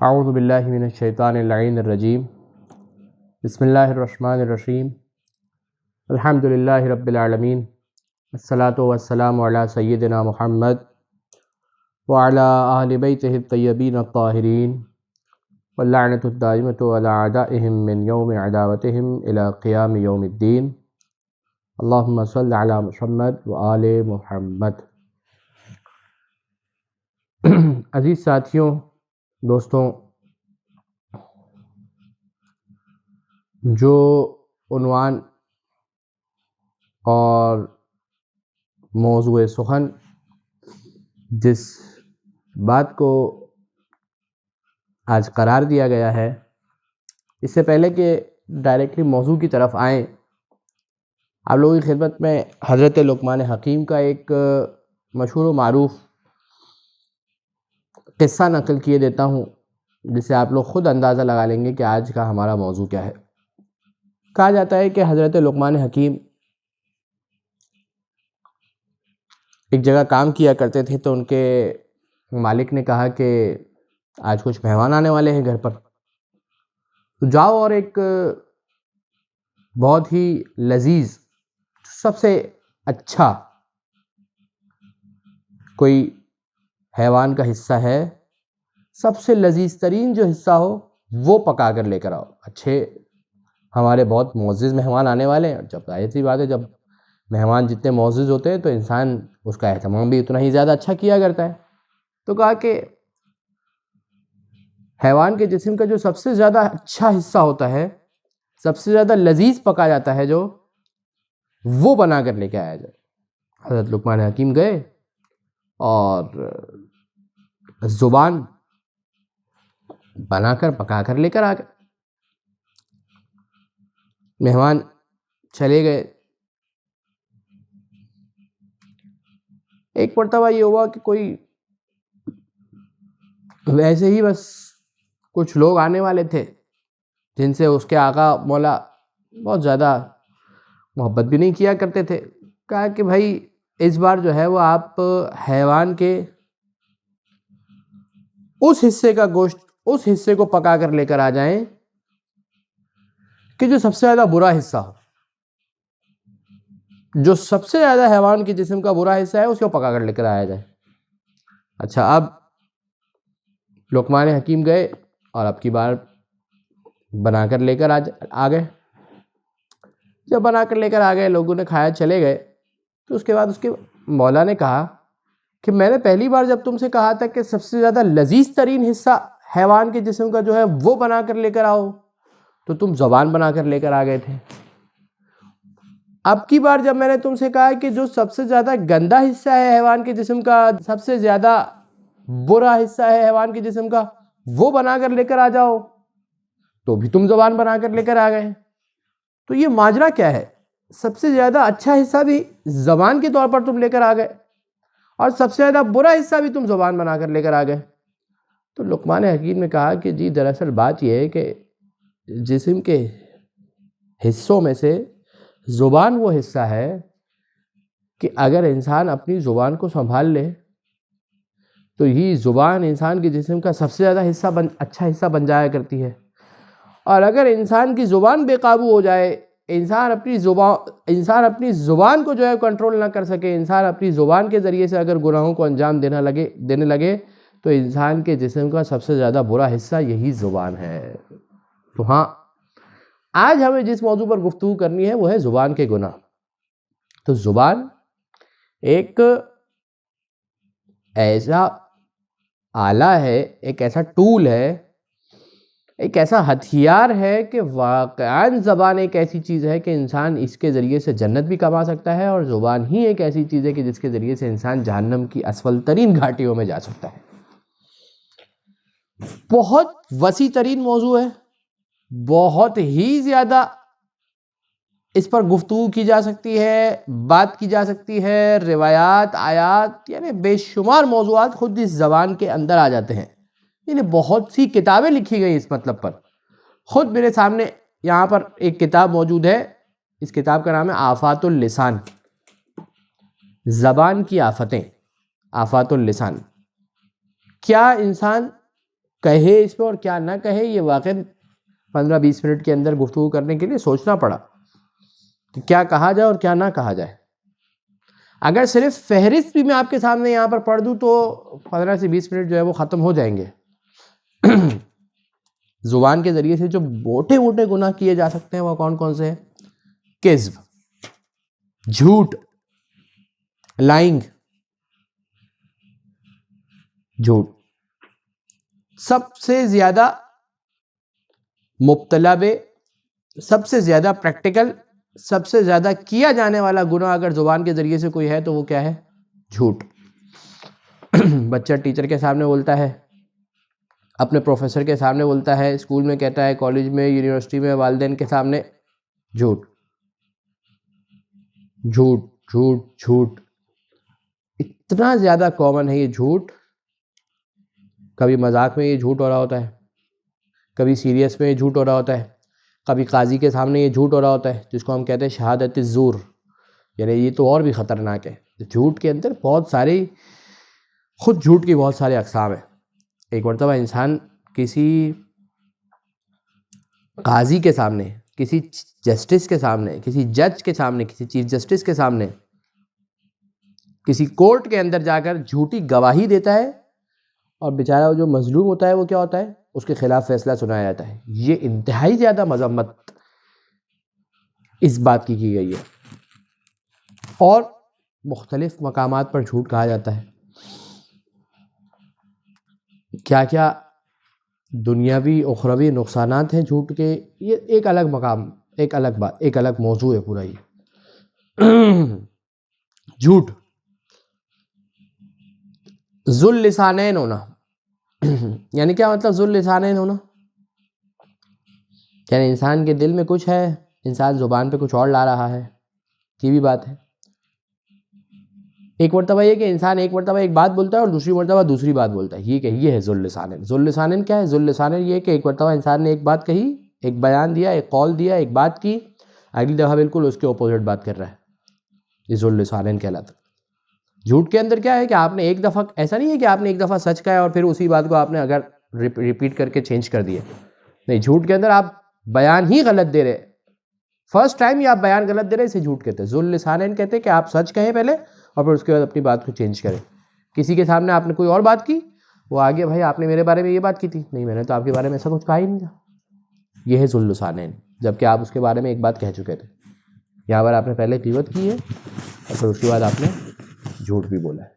اعوذ باللہ من الشیطان اللعین الرجیم بسم اللہ الرحمن الرحیم الحمد للہ رب العالمین الصلاۃ والسلام علی سیدنا محمد وعلی اہل بیتہ الطیبین الطاہرین واللعنۃ الدائمۃ علی اعدائہم من یوم عداوتہم الی قیام یوم الدین اللہم صل علی محمد وآل محمد۔ عزیز ساتھیوں، دوستوں، جو عنوان اور موضوع سخن جس بات کو آج قرار دیا گیا ہے، اس سے پہلے کہ ڈائریکٹلی موضوع کی طرف آئیں، آپ لوگوں کی خدمت میں حضرت لقمان حکیم کا ایک مشہور و معروف قصہ نقل کیے دیتا ہوں، جس سے آپ لوگ خود اندازہ لگا لیں گے کہ آج کا ہمارا موضوع کیا ہے۔ کہا جاتا ہے کہ حضرت لقمان حکیم ایک جگہ کام کیا کرتے تھے، تو ان کے مالک نے کہا کہ آج کچھ مہمان آنے والے ہیں گھر پر، تو جاؤ اور ایک بہت ہی لذیذ، سب سے اچھا کوئی حیوان کا حصہ ہے، سب سے لذیذ ترین جو حصہ ہو وہ پکا کر لے کر آؤ۔ اچھے ہمارے بہت معزز مہمان آنے والے ہیں، جب ظاہر سی بات ہے جب مہمان جتنے معزز ہوتے ہیں تو انسان اس کا اہتمام بھی اتنا ہی زیادہ اچھا کیا کرتا ہے۔ تو کہا کہ حیوان کے جسم کا جو سب سے زیادہ اچھا حصہ ہوتا ہے، سب سے زیادہ لذیذ پکا جاتا ہے جو، وہ بنا کر لے کے آیا جائے۔ حضرت لقمان حکیم گئے اور زبان بنا کر پکا کر لے کر آ گئے۔ مہمان چلے گئے۔ ایک مرتبہ یہ ہوا کہ کوئی ویسے ہی بس کچھ لوگ آنے والے تھے جن سے اس کے آقا مولا بہت زیادہ محبت بھی نہیں کیا کرتے تھے۔ کہا کہ بھائی اس بار جو ہے وہ آپ حیوان کے اس حصے کا گوشت، اس حصے کو پکا کر لے کر آ جائیں کہ جو سب سے زیادہ برا حصہ ہو، جو سب سے زیادہ حیوان کے جسم کا برا حصہ ہے اس کو پکا کر لے کر آیا جائے۔ اچھا، اب لقمان حکیم گئے اور اب کی بار بنا کر لے کر آ گئے۔ جب بنا کر لے کر آ گئے، لوگوں نے کھایا، چلے گئے، تو اس کے بعد اس کے مولا نے کہا کہ میں نے پہلی بار جب تم سے کہا تھا کہ سب سے زیادہ لذیذ ترین حصہ حیوان کے جسم کا جو ہے وہ بنا کر لے کر آؤ، تو تم زبان بنا کر لے کر آ گئے تھے۔ اب کی بار جب میں نے تم سے کہا کہ جو سب سے زیادہ گندا حصہ ہے حیوان کے جسم کا، سب سے زیادہ برا حصہ ہے حیوان کے جسم کا، وہ بنا کر لے کر آ جاؤ، تو بھی تم زبان بنا کر لے کر آ گئے۔ تو یہ ماجرا کیا ہے؟ سب سے زیادہ اچھا حصہ بھی زبان کے طور پر تم لے کر آ گئے، اور سب سے زیادہ برا حصہ بھی تم زبان بنا کر لے کر آ گئے۔ تو لقمان حکیم نے کہا کہ جی دراصل بات یہ ہے کہ جسم کے حصوں میں سے زبان وہ حصہ ہے کہ اگر انسان اپنی زبان کو سنبھال لے تو یہ زبان انسان کے جسم کا سب سے زیادہ اچھا حصہ بن جایا کرتی ہے، اور اگر انسان کی زبان بے قابو ہو جائے، انسان اپنی زبان کو جو ہے کنٹرول نہ کر سکے، انسان اپنی زبان کے ذریعے سے اگر گناہوں کو انجام دینے لگے تو انسان کے جسم کا سب سے زیادہ برا حصہ یہی زبان ہے۔ تو ہاں، آج ہمیں جس موضوع پر گفتگو کرنی ہے وہ ہے زبان کے گناہ۔ تو زبان ایک ایسا آلہ ہے، ایک ایسا ٹول ہے، ایک ایسا ہتھیار ہے کہ واقعاً زبان ایک ایسی چیز ہے کہ انسان اس کے ذریعے سے جنت بھی کما سکتا ہے، اور زبان ہی ایک ایسی چیز ہے کہ جس کے ذریعے سے انسان جہنم کی اسفل ترین گھاٹیوں میں جا سکتا ہے۔ بہت وسیع ترین موضوع ہے، بہت ہی زیادہ اس پر گفتگو کی جا سکتی ہے، بات کی جا سکتی ہے، روایات، آیات، یعنی بے شمار موضوعات خود اس زبان کے اندر آ جاتے ہیں۔ یعنی بہت سی کتابیں لکھی گئی اس مطلب پر۔ خود میرے سامنے یہاں پر ایک کتاب موجود ہے، اس کتاب کا نام ہے آفات اللسان، زبان کی آفتیں، آفات اللسان۔ کیا انسان کہے اس پہ اور کیا نہ کہے، یہ واقعی 15-20 منٹ کے اندر گفتگو کرنے کے لیے سوچنا پڑا کہ کیا کہا جائے اور کیا نہ کہا جائے۔ اگر صرف فہرست بھی میں آپ کے سامنے یہاں پر پڑھ دوں تو 15 سے 20 منٹ جو ہے وہ ختم ہو جائیں گے۔ زبان کے ذریعے سے جو موٹے موٹے گناہ کیے جا سکتے ہیں وہ کون کون سے ہیں؟ کذب، جھوٹ، لائنگ، جھوٹ سب سے زیادہ مبتلا بے، سب سے زیادہ پریکٹیکل، سب سے زیادہ کیا جانے والا گناہ اگر زبان کے ذریعے سے کوئی ہے تو وہ کیا ہے؟ جھوٹ۔ بچہ ٹیچر کے سامنے بولتا ہے، اپنے پروفیسر کے سامنے بولتا ہے، اسکول میں کہتا ہے، کالج میں، یونیورسٹی میں، والدین کے سامنے، جھوٹ جھوٹ جھوٹ جھوٹ اتنا زیادہ کامن ہے یہ جھوٹ۔ کبھی مذاق میں یہ جھوٹ ہو رہا ہوتا ہے، کبھی سیریس میں یہ جھوٹ ہو رہا ہوتا ہے، کبھی قاضی کے سامنے یہ جھوٹ ہو رہا ہوتا ہے، جس کو ہم کہتے ہیں شہادت الزور، یعنی یہ تو اور بھی خطرناک ہے۔ جھوٹ کے اندر بہت ساری، خود جھوٹ کی بہت سارے اقسام ہیں۔ ایک مرتبہ انسان کسی قاضی کے سامنے، کسی جسٹس کے سامنے، کسی جج کے سامنے، کسی چیف جسٹس کے سامنے، کسی کورٹ کے اندر جا کر جھوٹی گواہی دیتا ہے، اور بیچارہ جو مظلوم ہوتا ہے وہ کیا ہوتا ہے؟ اس کے خلاف فیصلہ سنایا جاتا ہے۔ یہ انتہائی زیادہ مذمت اس بات کی گئی ہے، اور مختلف مقامات پر جھوٹ کہا جاتا ہے۔ کیا کیا دنیاوی اخروی نقصانات ہیں جھوٹ کے، یہ ایک الگ مقام، ایک الگ بات، ایک الگ موضوع ہے پورا یہ۔ جھوٹ، ذو اللسانین ہونا، یعنی کیا مطلب ذو اللسانین ہونا؟ یعنی انسان کے دل میں کچھ ہے، انسان زبان پہ کچھ اور لا رہا ہے، یہ بھی بات ہے۔ ایک مرتبہ یہ کہ انسان ایک مرتبہ ایک بات بولتا ہے اور دوسری مرتبہ دوسری بات بولتا ہے، یہ ہے ذو اللسانین۔ ذو اللسانین کیا ہے؟ ذو اللسانین یہ کہ ایک مرتبہ انسان نے ایک بات کہی، ایک بیان دیا، ایک قول دیا، ایک بات کی، اگلی دفعہ بالکل اس کے اپوزٹ بات کر رہا ہے، یہ ذو اللسانین کہلاتا ہے۔ جھوٹ کے اندر کیا ہے کہ آپ نے ایک دفعہ، ایسا نہیں ہے کہ آپ نے ایک دفعہ سچ کہا ہے اور پھر اسی بات کو آپ نے اگر ریپیٹ کر کے چینج کر دیا، نہیں، جھوٹ کے اندر آپ بیان ہی غلط دے رہے، فرسٹ ٹائم ہی آپ بیان غلط دے رہے، اسے جھوٹ کہتے ہیں۔ ذو اللسانین کہتے ہیں کہ آپ سچ کہیں پہلے اور پھر اس کے بعد اپنی بات کو چینج کریں۔ کسی کے سامنے آپ نے کوئی اور بات کی، وہ آگے، بھائی آپ نے میرے بارے میں یہ بات کی تھی، نہیں، میں نے تو آپ کے بارے میں ایسا کچھ کہا ہی نہیں تھا، یہ ہے ذو اللسانین، جبکہ آپ اس کے بارے میں ایک بات کہہ چکے تھے۔ یہاں پر آپ نے پہلے غیبت کی ہے اور پھر اس کے بعد آپ نے جھوٹ بھی بولا ہے۔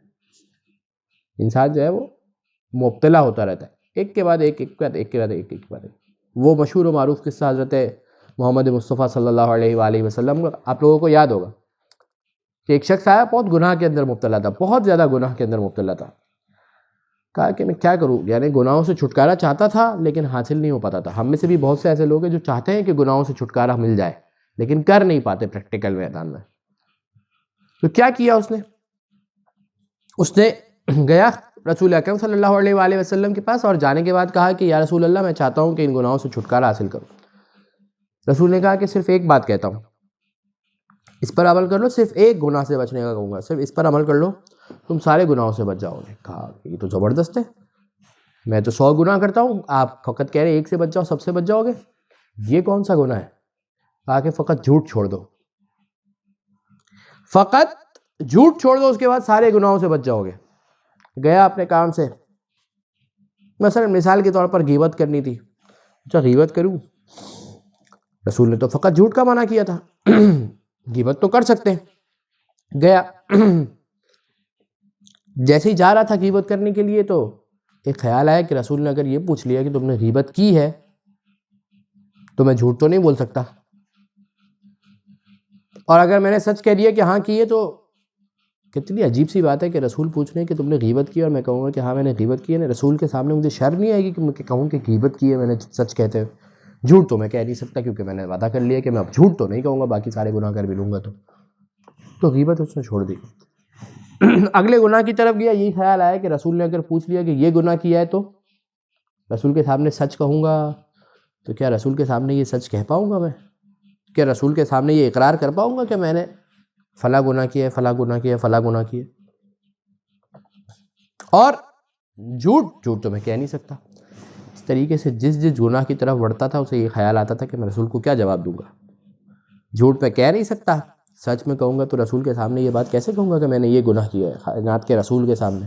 انسان جو ہے وہ مبتلا ہوتا رہتا ہے، ایک کے بعد ایک، ایک کے بعد ایک کے بعد ایک، ایک کے بعد ایک۔ وہ مشہور و معروف قصہ حضرت محمد مصطفیٰ صلی اللہ علیہ وآلہ وسلم کا آپ لوگوں کو یاد ہوگا کہ ایک شخص آیا، بہت گناہ کے اندر مبتلا تھا، بہت زیادہ گناہ کے اندر مبتلا تھا۔ کہا کہ میں کیا کروں، یعنی گناہوں سے چھٹکارا چاہتا تھا لیکن حاصل نہیں ہو پاتا تھا۔ ہم میں سے بھی بہت سے ایسے لوگ ہیں جو چاہتے ہیں کہ گناہوں سے چھٹکارا مل جائے لیکن کر نہیں پاتے پریکٹیکل میدان میں۔ تو کیا کیا اس نے گیا رسول اکرم صلی اللہ علیہ وآلہ وسلم کے پاس، اور جانے کے بعد کہا کہ یا رسول اللہ، میں چاہتا ہوں کہ ان گناہوں سے چھٹکارا حاصل کروں۔ رسول نے کہا کہ صرف ایک بات کہتا ہوں، اس پر عمل کر لو، صرف ایک گناہ سے بچنے کا کہوں گا، صرف اس پر عمل کر لو، تم سارے گناہوں سے بچ جاؤ گے۔ کہا کہ یہ تو زبردست ہے، میں تو 100 گناہ کرتا ہوں، آپ فقط کہہ رہے ایک سے بچ جاؤ، سب سے بچ جاؤ گے، یہ کون سا گناہ ہے؟ کہا کہ فقط جھوٹ چھوڑ دو، فقط جھوٹ چھوڑ دو، اس کے بعد سارے گناہوں سے بچ جاؤ گے۔ گیا اپنے کام سے، مثلا مثال کے طور پر غیبت کرنی تھی، اچھا غیبت کروں، رسول نے تو فقط جھوٹ کا منع کیا تھا، غیبت تو کر سکتے ہیں۔ گیا، جیسے ہی جا رہا تھا غیبت کرنے کے لیے تو ایک خیال آیا کہ رسول نے اگر یہ پوچھ لیا کہ تم نے غیبت کی ہے تو میں جھوٹ تو نہیں بول سکتا، اور اگر میں نے سچ کہہ دیا کہ ہاں کی ہے تو کتنی عجیب سی بات ہے کہ رسول پوچھ رہے ہیں کہ تم نے غیبت کی اور میں کہوں گا کہ ہاں میں نے غیبت کی ہے۔ رسول کے سامنے مجھے شرم نہیں آئے گی کہ میں کہوں کہ غیبت کی ہے میں نے سچ کہتے ہوئے؟ جھوٹ تو میں کہہ نہیں سکتا کیونکہ میں نے وعدہ کر لیا کہ میں اب جھوٹ تو نہیں کہوں گا، باقی سارے گناہ کر بھی لوں گا، تو غیبت اس نے چھوڑ دی۔ اگلے گناہ کی طرف گیا، یہی خیال آیا کہ رسول نے اگر پوچھ لیا کہ یہ گناہ کیا ہے تو رسول کے سامنے سچ کہوں گا تو کیا رسول کے سامنے یہ سچ کہہ پاؤں گا؟ میں کیا رسول کے سامنے یہ اقرار کر پاؤں گا کہ میں نے فلاں گناہ کیا ہے، فلاں گناہ کیا ہے، فلاں گناہ کیا ہے؟ اور جھوٹ تو میں کہہ نہیں سکتا۔ طریقے سے جس گناہ کی طرف بڑھتا تھا اسے یہ خیال آتا تھا کہ میں رسول کو کیا جواب دوں گا. جھوٹ میں کہہ نہیں سکتا, سچ میں کہوں گا تو رسول کے سامنے یہ بات کیسے کہوں گا کہ میں نے یہ گناہ کیا ہے کائنات کے رسول کے سامنے.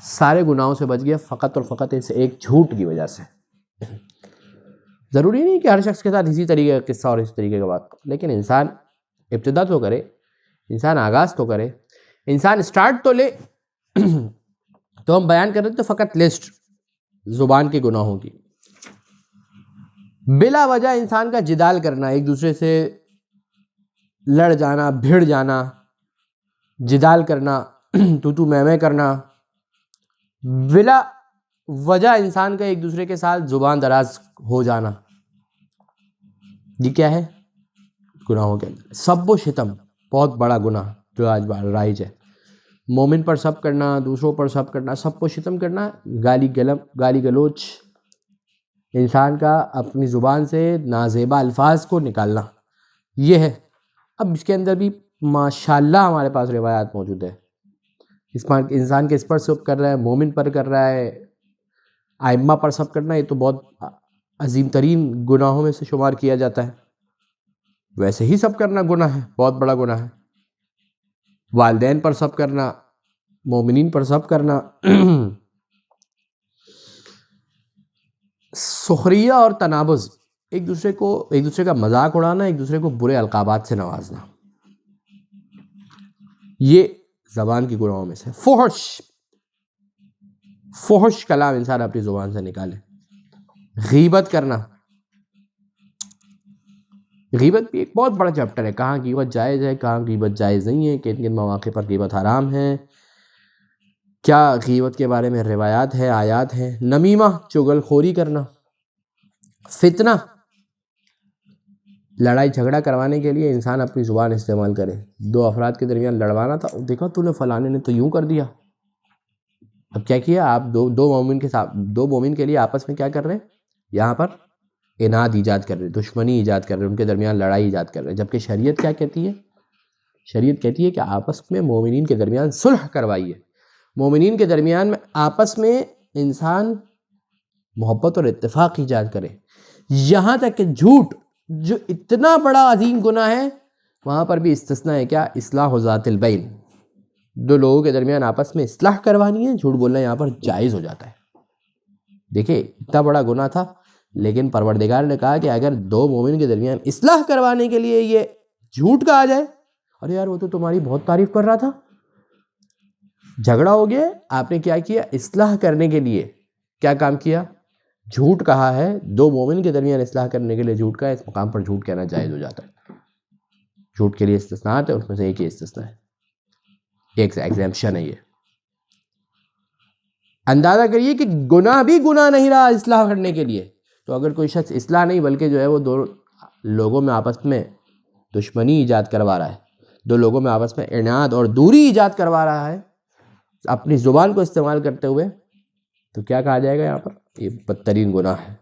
سارے گناہوں سے بچ گیا فقط اور فقط اس ایک جھوٹ کی وجہ سے. ضروری نہیں کہ ہر شخص کے ساتھ اسی طریقے کا قصہ اور اس طریقے کا بات، لیکن انسان ابتدا تو کرے، انسان آغاز تو کرے، انسان اسٹارٹ تو لے. تو ہم بیان کر رہے تھے فقط لسٹ زبان کے گناہوں کی. بلا وجہ انسان کا جدال کرنا، ایک دوسرے سے لڑ جانا، بھیڑ جانا، جدال کرنا، تو میں کرنا، بلا وجہ انسان کا ایک دوسرے کے ساتھ زبان دراز ہو جانا، یہ کیا ہے؟ گناہوں کے اندر سب و شتم بہت بڑا گناہ جو آج رائج ہے. مومن پر سب کرنا، دوسروں پر سب کرنا، سب کو شتم کرنا، گالی گلوچ، انسان کا اپنی زبان سے نازیبا الفاظ کو نکالنا، یہ ہے. اب اس کے اندر بھی ماشاءاللہ ہمارے پاس روایات موجود ہے. اس پر انسان کے اس پر سب کر رہا ہے، مومن پر کر رہا ہے، ائمہ پر سب کرنا، یہ تو بہت عظیم ترین گناہوں میں سے شمار کیا جاتا ہے. ویسے ہی سب کرنا گناہ ہے، بہت بڑا گناہ ہے. والدین پر سب کرنا، مومنین پر سب کرنا، سخریہ اور تنابز، ایک دوسرے کا مذاق اڑانا، ایک دوسرے کو برے القابات سے نوازنا، یہ زبان کی گناہوں میں سے. فحش کلام انسان اپنی زبان سے نکالے. غیبت کرنا، غیبت بھی ایک بہت بڑا چیپٹر ہے. کہاں غیبت جائز ہے، کہاں غیبت جائز نہیں ہے، کن کن مواقع پر غیبت حرام ہے، کیا غیبت کے بارے میں روایات ہے، آیات ہے. نمیمہ، چغل خوری کرنا. فتنہ، لڑائی جھگڑا کروانے کے لیے انسان اپنی زبان استعمال کرے. دو افراد کے درمیان لڑوانا تھا، دیکھا تو نے فلانے نے تو یوں کر دیا. اب کیا کیا آپ؟ دو مومن کے لیے آپس میں کیا کر رہے ہیں؟ یہاں پر اناد ایجاد کر رہے، دشمنی ایجاد کر رہے، ان کے درمیان لڑائی ایجاد کر رہے. جبکہ شریعت کیا کہتی ہے؟ شریعت کہتی ہے کہ آپس میں مومنین کے درمیان صلح کروائیے. مومنین کے درمیان میں آپس میں انسان محبت اور اتفاق ایجاد کرے. یہاں تک کہ جھوٹ جو اتنا بڑا عظیم گناہ ہے، وہاں پر بھی استثناء ہے. کیا؟ اصلاح ذات البین، دو لوگوں کے درمیان آپس میں اصلاح کروانی ہے، جھوٹ بولنا یہاں پر جائز ہو جاتا ہے. دیکھیں اتنا بڑا گناہ تھا، لیکن پروردگار نے کہا کہ اگر دو مومن کے درمیان اصلاح کروانے کے لیے یہ جھوٹ کہا جائے، ارے یار وہ تو تمہاری بہت تعریف کر رہا تھا، جھگڑا ہو گیا، آپ نے کیا کیا؟ اصلاح کرنے کے لیے کیا کام کیا؟ جھوٹ کہا ہے. دو مومن کے درمیان اصلاح کرنے کے لیے جھوٹ کہا ہے، اس مقام پر جھوٹ کہنا جائز ہو جاتا ہے. جھوٹ کے لیے استثناءات ہے، اس میں سے ایک ہی استثناء ہے، ایک ایگزیمپشن ہے. یہ اندازہ کریے کہ گناہ بھی گناہ نہیں رہا اصلاح کرنے کے لیے. تو اگر کوئی شخص اصلاح نہیں بلکہ جو ہے وہ دو لوگوں میں آپس میں دشمنی ایجاد کروا رہا ہے، دو لوگوں میں آپس میں عناد اور دوری ایجاد کروا رہا ہے اپنی زبان کو استعمال کرتے ہوئے، تو کیا کہا جائے گا یہاں پر؟ یہ بدترین گناہ ہے.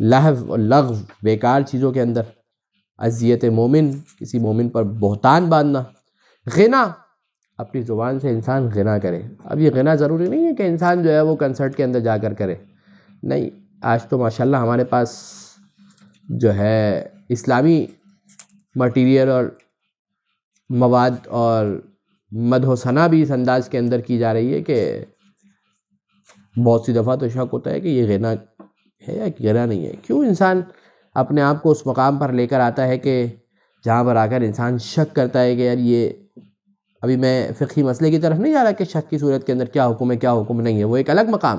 لہو اور لغو، بیکار چیزوں کے اندر اذیت مومن، کسی مومن پر بہتان باندھنا. غنا، اپنی زبان سے انسان غنا کرے. اب یہ غنا ضروری نہیں ہے کہ انسان جو ہے وہ کنسرٹ کے اندر جا کر کرے، نہیں. آج تو ماشاءاللہ ہمارے پاس جو ہے اسلامی مٹیریل اور مواد اور مدح و ثنا بھی اس انداز کے اندر کی جا رہی ہے کہ بہت سی دفعہ تو شک ہوتا ہے کہ یہ غنا ہے یا غنا نہیں ہے. کیوں انسان اپنے آپ کو اس مقام پر لے کر آتا ہے کہ جہاں پر آ کر انسان شک کرتا ہے کہ یار یہ، ابھی میں فقہی مسئلے کی طرف نہیں جا رہا کہ شک کی صورت کے اندر کیا حکم ہے کیا حکم نہیں ہے، وہ ایک الگ مقام.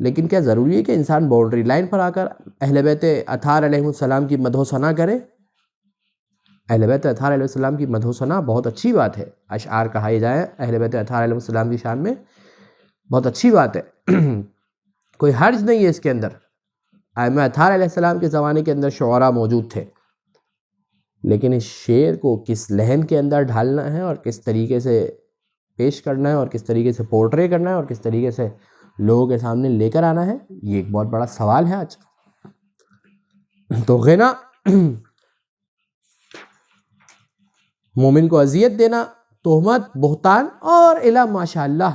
لیکن کیا ضروری ہے کہ انسان باؤنڈری لائن پر آ کر اہل بیت اطہار علیہ السلام کی مدح و ثنا کرے؟ اہل بیت اطہار علیہ السلام کی مدح و ثنا بہت اچھی بات ہے، اشعار کہائے جائیں اہل بیت اطہار علیہ السلام کی شان میں، بہت اچھی بات ہے. کوئی حرج نہیں ہے اس کے اندر. ائمہ اطہار علیہ السلام کے زمانے کے اندر شعراء موجود تھے، لیکن اس شعر کو کس لحن کے اندر ڈھالنا ہے اور کس طریقے سے پیش کرنا ہے اور کس طریقے سے پورٹرے کرنا ہے اور کس طریقے سے لوگوں کے سامنے لے کر آنا ہے، یہ ایک بہت بڑا سوال ہے آج. تو غنا، مومن کو اذیت دینا، تہمت، بہتان اور الا ماشاءاللہ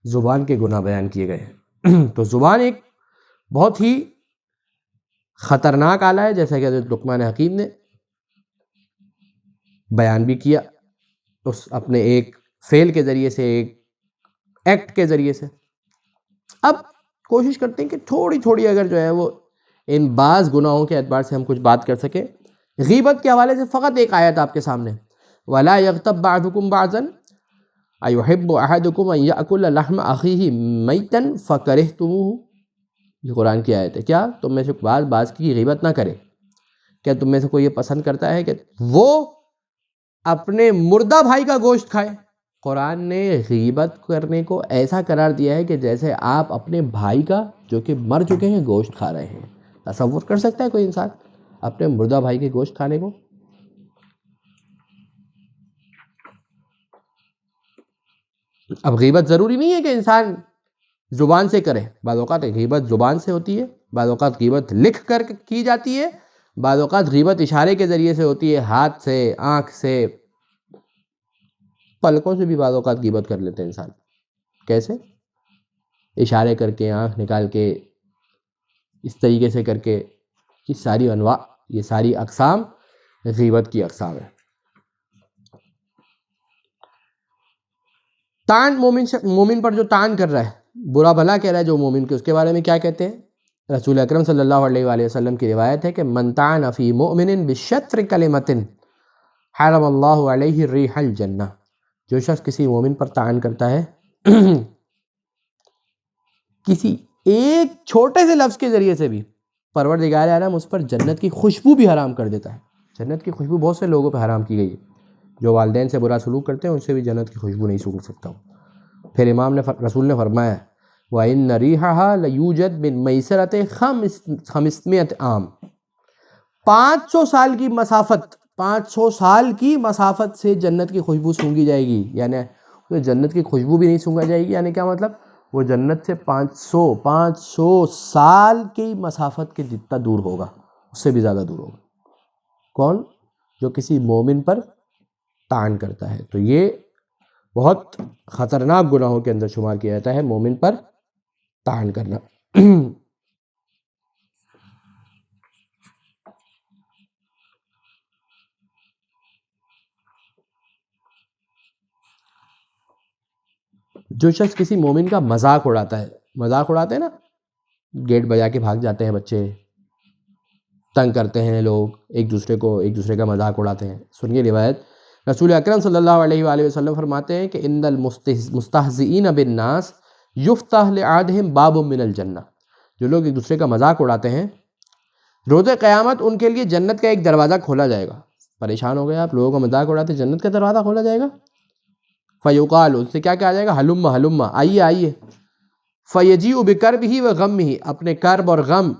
زبان کے گناہ بیان کیے گئے. تو زبان ایک بہت ہی خطرناک آلہ ہے، جیسا کہ حضرت لقمان حکیم نے بیان بھی کیا اس اپنے ایک فعل کے ذریعے سے، ایک ایکٹ کے ذریعے سے۔ اب کوشش کرتے ہیں کہ تھوڑی تھوڑی اگر جو ہے وہ ان بعض گناہوں کے اعتبار سے ہم کچھ بات کر سکیں۔ غیبت کے حوالے سے فقط ایک آیت آپ کے سامنے، وَلَا يَغْتَبْ بَعْضُكُمْ بَعْضًا أَيُحِبُّ أَحَدُكُمْ أَن يَأْكُلَ لَحْمَ أَخِيهِ مَيْتًا فَكَرِهْتُمُوهُ، یہ قرآن کی آیت ہے۔ کیا تم میں سے بعض کی غیبت نہ کرے؟ کیا تم میں سے کوئی یہ پسند کرتا ہے کہ وہ اپنے مردہ بھائی کا گوشت کھائے؟ قرآن نے غیبت کرنے کو ایسا قرار دیا ہے کہ جیسے آپ اپنے بھائی کا جو کہ مر چکے ہیں گوشت کھا رہے ہیں۔ تصور کر سکتا ہے کوئی انسان اپنے مردہ بھائی کے گوشت کھانے کو؟ اب غیبت ضروری نہیں ہے کہ انسان زبان سے کرے، بعض اوقات غیبت زبان سے ہوتی ہے، بعض اوقات غیبت لکھ کر کی جاتی ہے، بعض اوقات غیبت اشارے کے ذریعے سے ہوتی ہے، ہاتھ سے، آنکھ سے، پلکوں سے بھی بعض اوقات غیبت کر لیتے ہیں انسان۔ کیسے؟ اشارے کر کے، آنکھ نکال کے، اس طریقے سے کر کے، یہ ساری انواع، یہ ساری اقسام غیبت کی اقسام ہیں۔ طعن، مومن پر جو طعن کر رہا ہے، برا بھلا کہہ رہا ہے جو مومن کے، اس کے بارے میں کیا کہتے ہیں؟ رسول اکرم صلی اللہ علیہ وآلہ وسلم کی روایت ہے کہ من طعن فی مؤمن بشطر کلمۃ حرم اللہ علیہ ریح الجنہ، جو شخص کسی مومن پر طعن کرتا ہے کسی ایک چھوٹے سے لفظ کے ذریعے سے بھی، پروردگار عالم اس پر جنت کی خوشبو بھی حرام کر دیتا ہے۔ جنت کی خوشبو بہت سے لوگوں پہ حرام کی گئی ہے، جو والدین سے برا سلوک کرتے ہیں ان سے بھی جنت کی خوشبو نہیں سونگھ سکتا ہوں۔ پھر رسول نے فرمایا وَإِنَّ رِيحَهَا لَيُوجَدْ مِن مَيْسَرَةِ 500 عام، 500 سال کی مسافت، 500 سال کی مسافت سے جنت کی خوشبو سونگھی جائے گی، یعنی جنت کی خوشبو بھی نہیں سونگھا جائے گی، یعنی کیا مطلب؟ وہ جنت سے 500 سال کی مسافت کے جتنا دور ہوگا، اس سے بھی زیادہ دور ہوگا۔ کون؟ جو کسی مومن پر طعن کرتا ہے۔ تو یہ بہت خطرناک گناہوں کے اندر شمار کیا جاتا ہے مومن پر طعن کرنا۔ جو شخص کسی مومن کا مذاق اڑاتا ہے، مذاق اڑاتے ہیں نا، گیٹ بجا کے بھاگ جاتے ہیں بچے، تنگ کرتے ہیں لوگ ایک دوسرے کا مذاق اڑاتے ہیں۔ سنیے روایت، رسول اکرم صلی اللہ علیہ وآلہ وسلم فرماتے ہیں کہ ان المستہزئین بالناس یفتح لأحدہم باب من الجنہ، جو لوگ ایک دوسرے کا مذاق اڑاتے ہیں، روز قیامت ان کے لیے جنت کا ایک دروازہ کھولا جائے گا۔ پریشان ہو گئے آپ، لوگوں کا مذاق اڑاتے، جنت کا دروازہ کھولا جائے گا؟ فیقال، ان سے کیا کہا جائے گا؟ ہلم ہلم، آئیے آئیے۔ فیجیء بکربہ وغمہ، اپنے کرب اور غم،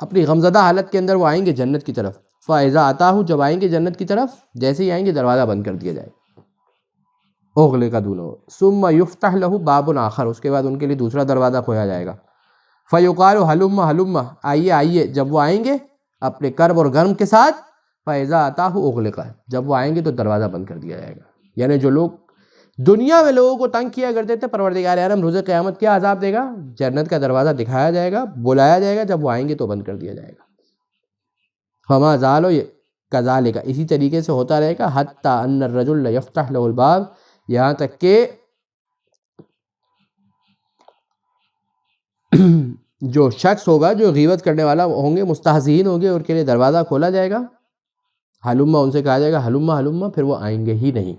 اپنی غمزدہ حالت کے اندر وہ آئیں گے جنت کی طرف۔ فاذا اتاہ، جب آئیں گے جنت کی طرف، جیسے ہی آئیں گے دروازہ بند کر دیا جائے گا، اغلق دونہ، ثم یفتح لہ باب آخر، اس کے بعد ان کے لیے دوسرا دروازہ کھولا جائے گا۔ فیقال ہلم ہلم، آئیے آئیے، جب وہ آئیں گے اپنے کرب اور غم کے ساتھ، فاذا اتاہ اغلق، جب وہ آئیں گے تو دروازہ بند کر دیا جائے گا۔ یعنی جو لوگ دنیا میں لوگوں کو تنگ کیا کرتے تھے، پروردگار عالم روز قیامت کیا عذاب دے گا؟ جنت کا دروازہ دکھایا جائے گا، بلایا جائے گا، جب وہ آئیں گے تو بند کر دیا جائے گا۔ فما زالوا کذالک، اسی طریقے سے ہوتا رہے گا، حتی ان الرجل یفتح له الباب، یہاں تک کہ جو شخص ہوگا، جو غیبت کرنے والا ہوں گے، مستہزئین ہوں گے، ان کے لیے دروازہ کھولا جائے گا، ہلما، ان سے کہا جائے گا ہلما ہلما، پھر وہ آئیں گے ہی نہیں۔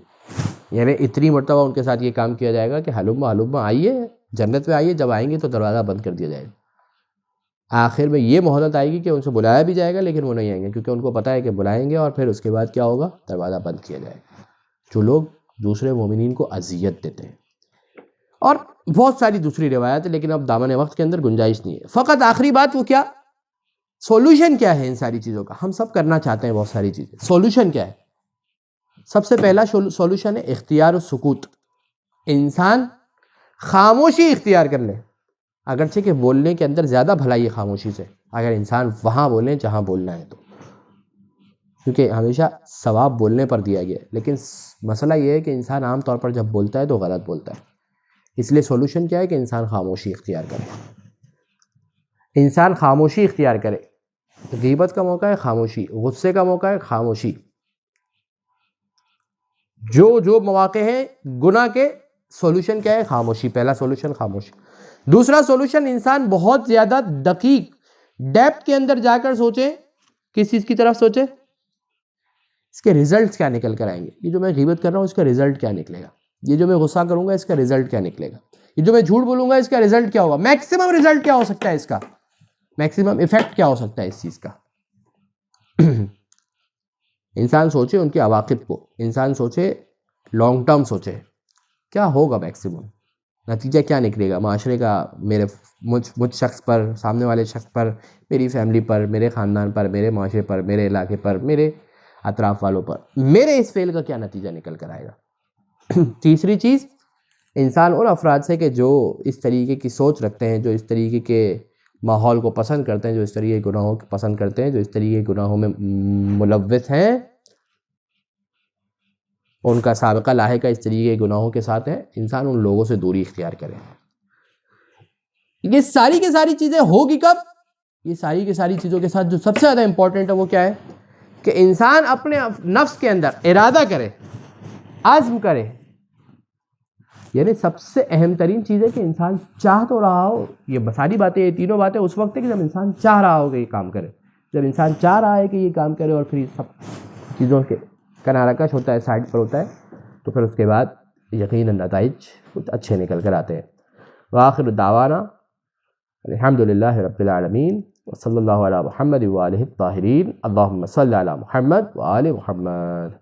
یعنی اتنی مرتبہ ان کے ساتھ یہ کام کیا جائے گا کہ ہلما ہلما، آئیے جنت میں آئیے، جب آئیں گے تو دروازہ بند کر دیا جائے گا۔ آخر میں یہ مہلت آئے گی کہ ان سے بلایا بھی جائے گا لیکن وہ نہیں آئیں گے، کیونکہ ان کو پتہ ہے کہ بلائیں گے اور پھر اس کے بعد کیا ہوگا؟ دروازہ بند کیا جائے گا۔ جو لوگ دوسرے مومنین کو اذیت دیتے ہیں، اور بہت ساری دوسری روایات ہیں، لیکن اب دامن وقت کے اندر گنجائش نہیں ہے۔ فقط آخری بات وہ کیا، سولوشن کیا ہے ان ساری چیزوں کا؟ ہم سب کرنا چاہتے ہیں بہت ساری چیزیں، سولوشن کیا ہے؟ سب سے پہلا سولوشن ہے اختیار السکوت، انسان خاموشی اختیار کر لے، اگرچہ کہ بولنے کے اندر زیادہ بھلائی ہے خاموشی سے، اگر انسان وہاں بولیں جہاں بولنا ہے تو، کیونکہ ہمیشہ ثواب بولنے پر دیا گیا ہے، لیکن مسئلہ یہ ہے کہ انسان عام طور پر جب بولتا ہے تو غلط بولتا ہے، اس لیے سولوشن کیا ہے کہ انسان خاموشی اختیار کرے۔ انسان خاموشی اختیار کرے. غیبت کا موقع ہے خاموشی، غصے کا موقع ہے خاموشی. جو مواقع ہیں گناہ کے، سولوشن کیا ہے؟ خاموشی. پہلا سولوشن خاموشی. دوسرا سولوشن انسان بہت زیادہ دقیق ڈیپتھ کے اندر جا کر سوچے. کس چیز کی طرف سوچے؟ اس کے ریزلٹس کیا نکل کر آئیں گے. یہ جو میں غیبت کر رہا ہوں اس کا ریزلٹ کیا نکلے گا، یہ جو میں غصہ کروں گا اس کا ریزلٹ کیا نکلے گا، یہ جو میں جھوٹ بولوں گا اس کا ریزلٹ کیا ہوگا، میکسیمم ریزلٹ کیا ہو سکتا ہے، اس کا میکسیمم ایفیکٹ کیا ہو سکتا ہے اس چیز کا. انسان سوچے ان کے عواقب کو، انسان سوچے لانگ ٹرم، سوچے کیا ہوگا میکسیمم نتیجہ کیا نکلے گا معاشرے کا، مجھ شخص پر، سامنے والے شخص پر، میری فیملی پر، میرے خاندان پر، میرے معاشرے پر، میرے علاقے پر، میرے اطراف والوں پر، میرے اس فعل کا کیا نتیجہ نکل کر آئے گا. تیسری چیز، انسان ان افراد سے کہ جو اس طریقے کی سوچ رکھتے ہیں، جو اس طریقے کے ماحول کو پسند کرتے ہیں، جو اس طریقے کے گناہوں کو پسند کرتے ہیں، جو اس طریقے کے گناہوں میں ملوث ہیں، ان کا سابقہ لاحقہ اس طریقے کے گناہوں کے ساتھ ہے، انسان ان لوگوں سے دوری اختیار کرے. یہ ساری کی ساری چیزیں ہوگی کب؟ یہ ساری کی ساری چیزوں کے ساتھ جو سب سے زیادہ امپورٹنٹ ہے وہ کیا ہے کہ انسان اپنے نفس کے اندر ارادہ کرے، عزم کرے. یعنی سب سے اہم ترین چیز ہے کہ انسان چاہ تو رہا ہو. یہ ساری باتیں، یہ تینوں باتیں اس وقت ہے کہ جب انسان چاہ رہا ہو کہ یہ کام کرے. جب انسان چاہ رہا ہے کہ یہ کام کرے اور پھر سب چیزوں کے کنارہ کش ہوتا ہے، سائڈ پر ہوتا ہے، تو پھر اس کے بعد یقیناً نتائج کچھ اچھے نکل کر آتے ہیں. وآخر دعوانا الحمدللہ رب العالمین وصلی اللہ علی محمد وآلہ الطاہرین. اللہم صلی علی محمد وآل محمد.